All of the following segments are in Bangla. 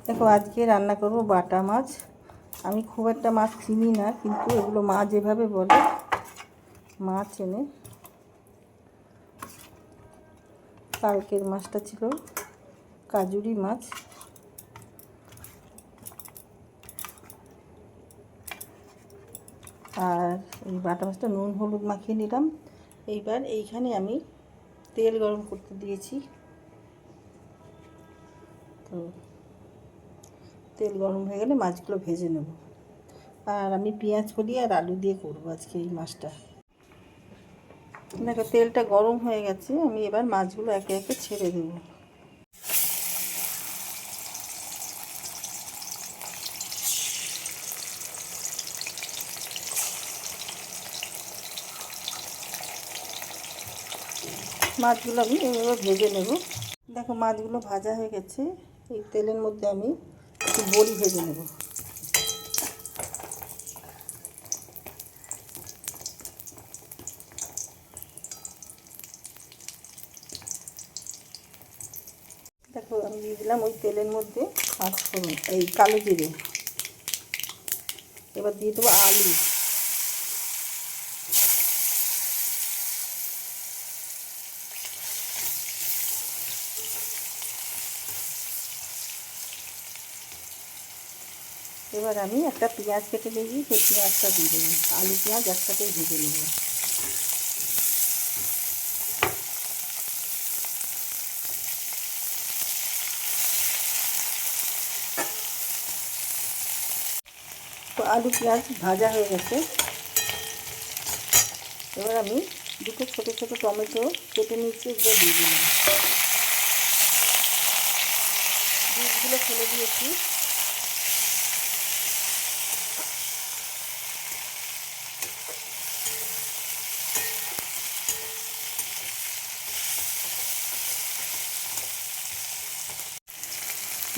দেখো আজকে রান্না করব বাটা মাছ। আমি খুব একটা মাছ চিনি না, কিন্তু এগুলো মা যেভাবে বলে মাছ এনে, কালকের মাছটা ছিল কাজুরি মাছ। আর এই বাটা মাছটা নুন হলুদ মাখিয়ে নিলাম। এইবার এইখানে আমি তেল গরম করতে দিয়েছি। তো তেল গরম হয়ে গেলে মাছগুলো ভেজে নেব। আর আমি পেঁয়াজ কলি আর আলু দিয়ে করবো আজকে এই মাছটা। দেখো তেলটা গরম হয়ে গেছে, আমি এবার মাছগুলো একে একে ছেড়ে দেব। মাছগুলো আমি এভাবে ভেজে নেব। দেখো মাছগুলো ভাজা হয়ে গেছে। এই তেলের মধ্যে আমি একটু বড়ি ভেজে নেব। দেখো আমি দিয়ে দিলাম ওই তেলের মধ্যে পাঁচফোড়ন, এই কালো জিরে। এবার দিয়ে দেবো আলু। এবার আমি একটা পেঁয়াজ কেটে নিয়েছি, সেই পেঁয়াজটা দিয়ে দেবো। আলু পেঁয়াজ একসাথেই ভেজে নেব। তো আলু পেঁয়াজ ভাজা হয়ে গেছে। এবার আমি দুটো ছোটো ছোটো টমেটো কেটে নিচ্ছি, এগুলো দিয়ে দিলাম। বীজগুলো ফেলে দিয়েছি।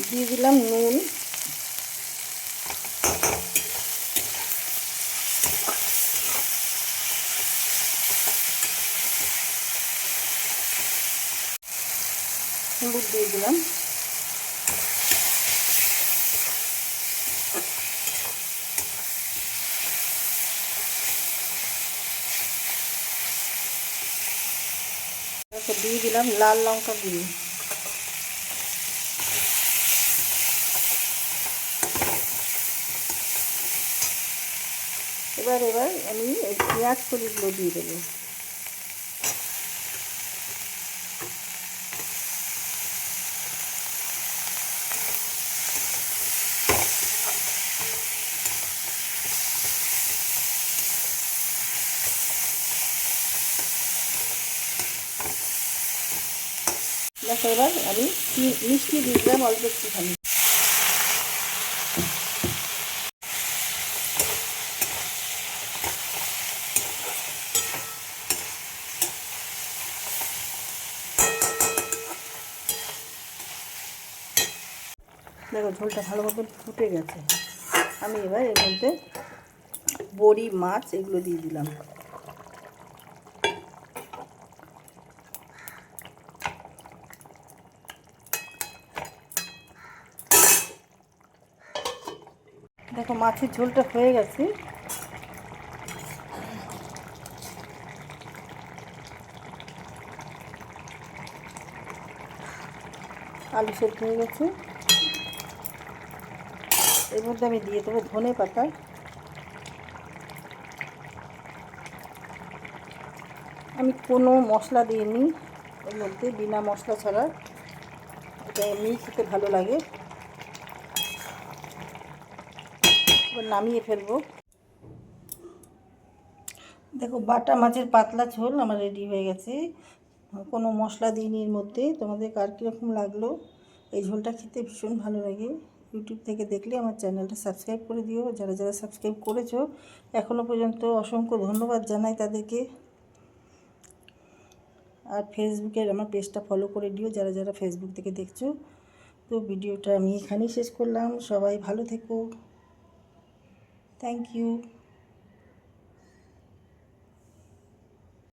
দিয়ে দিলাম নুন। হলুদ দিয়ে দিলাম। তারপর দিয়ে দিলাম লাল লঙ্কা গুঁড়ো। এবার আমি এই পেঁয়াজ কলিগুলো দিয়ে দেবো। দেখো এবার আমি মিষ্টি দিয়ে দিলাম অল্প একটুখানি। দেখো ঝোলটা ভালো মতো ফুটে গেছে। আমি এবার এর মধ্যে বড়ি মাছ এগুলো দিয়ে দিলাম। দেখো মাছের ঝোলটা হয়ে গেছে। আলু সেদ্ধ হয়ে গেছে। এর মধ্যে আমি দিয়ে দেবো ধনে পাতা। আমি কোনো মশলা দিইনি এর মধ্যে, বিনা মশলা ছাড়া। এটা এমনিই খেতে ভালো লাগে। এবার নামিয়ে ফেলবো। দেখো বাটা মাছের পাতলা ঝোল আমার রেডি হয়ে গেছে। কোনো মশলা দিইনি এর মধ্যে। তোমাদের কার কীরকম লাগলো? এই ঝোলটা খেতে ভীষণ ভালো লাগে। ইউটিউব থেকে দেখলে আমার চ্যানেলটা সাবস্ক্রাইব করে দিও। যারা যারা সাবস্ক্রাইব করেছো এখনও পর্যন্ত অসংখ্য ধন্যবাদ জানাই তাদেরকে। আর ফেসবুকের আমার পেজটা ফলো করে দিও যারা যারা ফেসবুক থেকে দেখছো। তো ভিডিওটা আমি এখানেই শেষ করলাম। সবাই ভালো থেকো। Thank you.